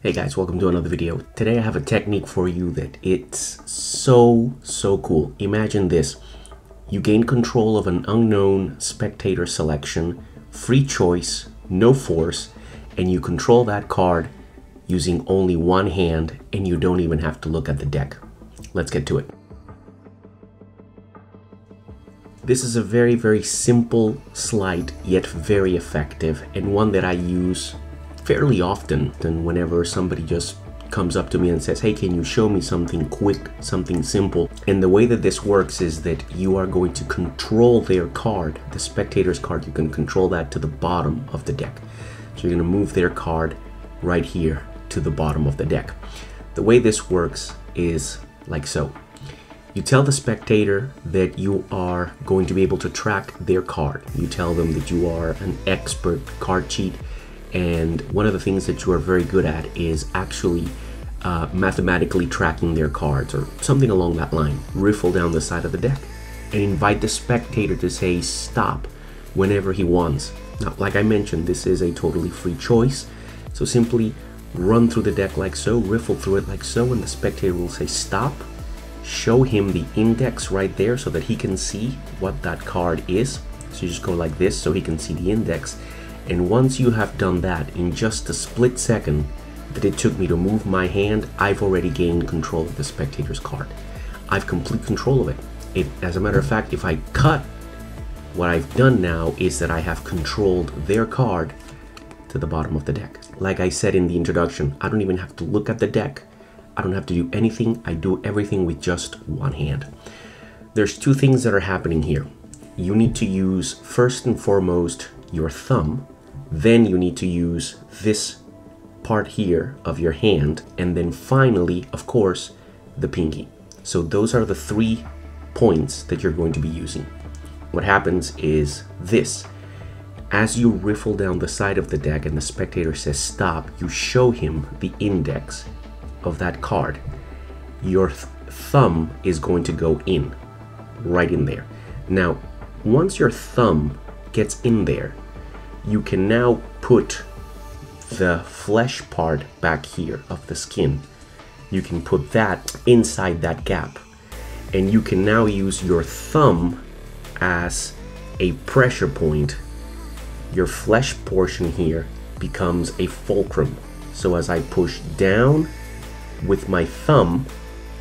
Hey guys, welcome to another video. Today I have a technique for you that it's so cool. Imagine this. You gain control of an unknown spectator selection, free choice, no force, and you control that card using only one hand, and you don't even have to look at the deck. Let's get to it. This is a very simple sleight, yet very effective, and one that I use fairly often. And whenever somebody just comes up to me and says, hey, can you show me something quick, something simple? And the way that this works is that you are going to control their card, the spectator's card. You can control that to the bottom of the deck. So you're going to move their card right here to the bottom of the deck. The way this works is like so. You tell the spectator that you are going to be able to track their card. You tell them that you are an expert card cheat, and one of the things that you are very good at is actually mathematically tracking their cards or something along that line. Riffle down the side of the deck and invite the spectator to say stop whenever he wants. Now, like I mentioned, this is a totally free choice. So simply run through the deck like so, riffle through it like so, and the spectator will say stop. Show him the index right there so that he can see what that card is. So you just go like this so he can see the index. And once you have done that, in just a split second that it took me to move my hand, I've already gained control of the spectator's card. I've complete control of it. As a matter of fact, if I cut, what I've done now is that I have controlled their card to the bottom of the deck. Like I said in the introduction, I don't even have to look at the deck. I don't have to do anything. I do everything with just one hand. There's two things that are happening here. You need to use, first and foremost, your thumb. Then you need to use this part here of your hand, and then finally, of course, the pinky. So those are the 3 points that you're going to be using. What happens is this. As you riffle down the side of the deck and the spectator says stop, you show him the index of that card. Your thumb is going to go in, right in there. Now, once your thumb gets in there, you can now put the flesh part back here of the skin. You can put that inside that gap, and you can now use your thumb as a pressure point. Your flesh portion here becomes a fulcrum. So as I push down with my thumb,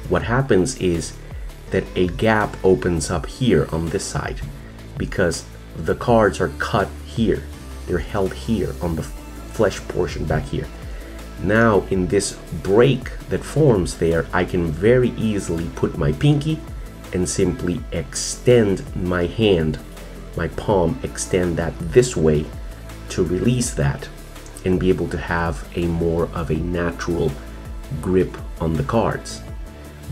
what happens is that a gap opens up here on this side because the cards are cut here. They're held here on the flesh portion back here. Now in this break that forms there, I can very easily put my pinky and simply extend my hand, my palm, extend that this way to release that and be able to have a more of a natural grip on the cards.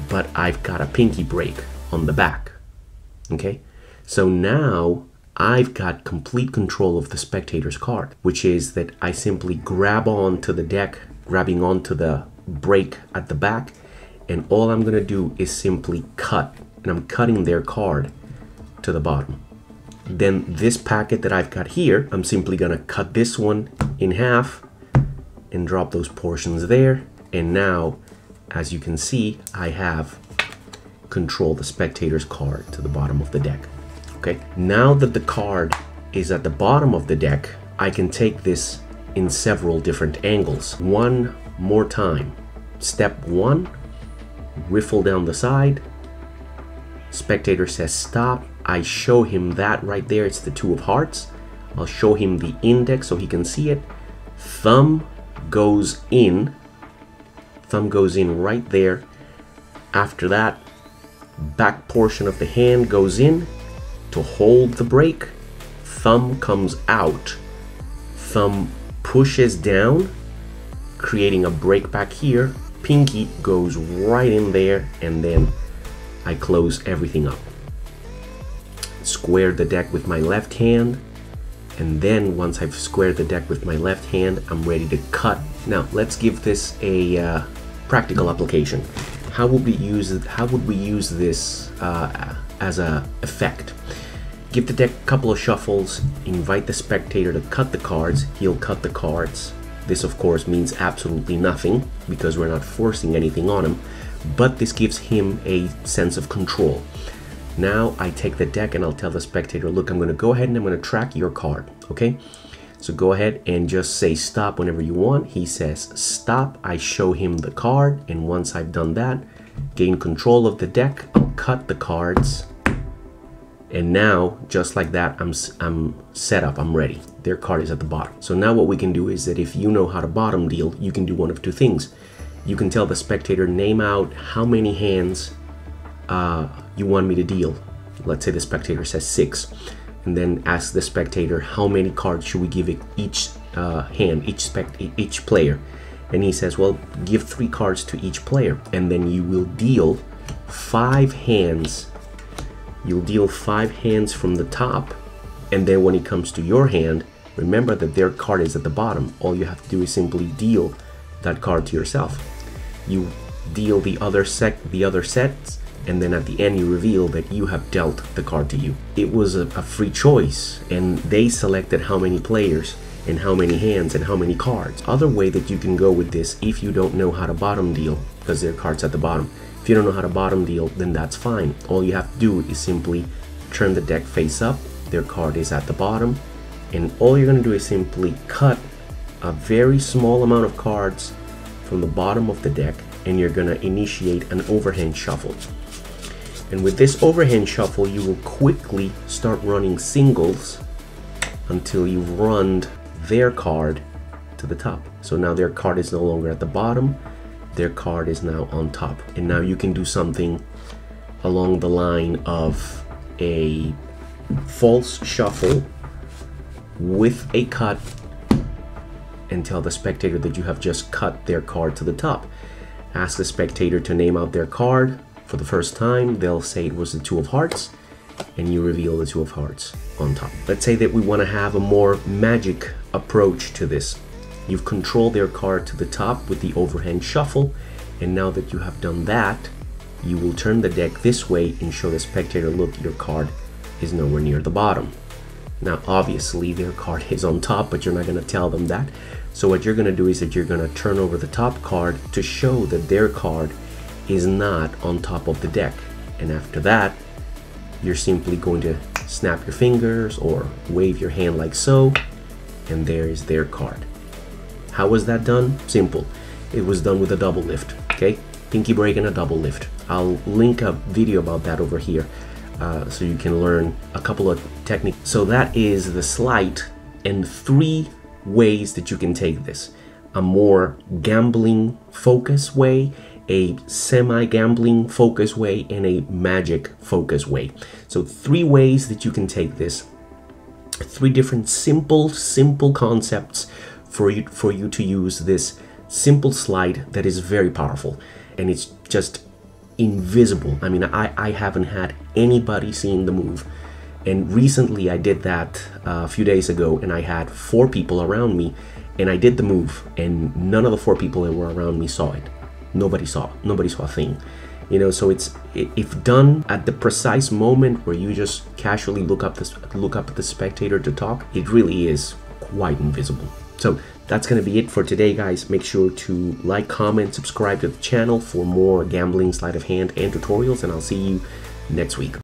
But I've got a pinky break on the back. Okay, so now I've got complete control of the spectator's card, which is that I simply grab onto the deck, grabbing onto the break at the back, and all I'm gonna do is simply cut, and I'm cutting their card to the bottom. Then this packet that I've got here, I'm simply gonna cut this one in half and drop those portions there. And now, as you can see, I have controlled the spectator's card to the bottom of the deck. Okay, now that the card is at the bottom of the deck, I can take this in several different angles. One more time. Step 1, riffle down the side. Spectator says stop. I show him that right there. It's the 2 of hearts. I'll show him the index so he can see it. Thumb goes in. Thumb goes in right there. After that, back portion of the hand goes in to hold the break. Thumb comes out. Thumb pushes down, creating a break back here. Pinky goes right in there, and then I close everything up. Square the deck with my left hand, and then once I've squared the deck with my left hand, I'm ready to cut. Now let's give this a practical application. How would we use this as a effect? Give the deck a couple of shuffles, invite the spectator to cut the cards. He'll cut the cards This of course means absolutely nothing because we're not forcing anything on him, but this gives him a sense of control. Now I take the deck and I'll tell the spectator, look, I'm going to go ahead and I'm going to track your card, okay? So go ahead and just say stop whenever you want. He says stop, I show him the card, and once I've done that, gain control of the deck, I'll cut the cards, and now just like that, I'm set up, I'm ready. Their card is at the bottom. So now what we can do is that if you know how to bottom deal, you can do one of two things. You can tell the spectator, name out how many hands you want me to deal. Let's say the spectator says 6, and then ask the spectator how many cards should we give each hand, each player, and he says, well, give 3 cards to each player, and then you will deal 5 hands. You'll deal 5 hands from the top, and then when it comes to your hand, remember that their card is at the bottom. All you have to do is simply deal that card to yourself. You deal the other sets, and then at the end you reveal that you have dealt the card to you. It was a free choice, and they selected how many players and how many hands and how many cards. Other way that you can go with this, if you don't know how to bottom deal, because their card's at the bottom, if you don't know how to bottom deal, then that's fine. All you have to do is simply turn the deck face up, their card is at the bottom, and all you're going to do is simply cut a very small amount of cards from the bottom of the deck, and you're going to initiate an overhand shuffle. And with this overhand shuffle, you will quickly start running singles until you've run their card to the top. So now their card is no longer at the bottom, their card is now on top. And now you can do something along the line of a false shuffle with a cut and tell the spectator that you have just cut their card to the top. Ask the spectator to name out their card. For the first time, they'll say it was the 2 of hearts, and you reveal the 2 of hearts on top. Let's say that we want to have a more magic approach to this. You've controlled their card to the top with the overhand shuffle, and now that you have done that, you will turn the deck this way and show the spectator, look, your card is nowhere near the bottom. Now obviously their card is on top, but you're not going to tell them that. So what you're going to do is that you're going to turn over the top card to show that their card is not on top of the deck. And after that, you're simply going to snap your fingers or wave your hand like so, and there is their card. How was that done? Simple. It was done with a double lift, okay? Pinky break and a double lift. I'll link a video about that over here so you can learn a couple of techniques. So that is the sleight, and 3 ways that you can take this. A more gambling focus way, a semi-gambling focus way, and a magic focus way. So 3 ways that you can take this. 3 different simple concepts for you to use this simple sleight that is very powerful, and it's just invisible. I mean, I haven't had anybody seeing the move, and recently I did that a few days ago, and I had 4 people around me, and I did the move, and none of the 4 people that were around me saw it. Nobody saw a thing, you know. So if done at the precise moment where you just casually look up at the spectator to talk, it really is quite invisible. So that's gonna be it for today, guys. Make sure to like, comment, subscribe to the channel for more gambling, sleight of hand, and tutorials, and I'll see you next week.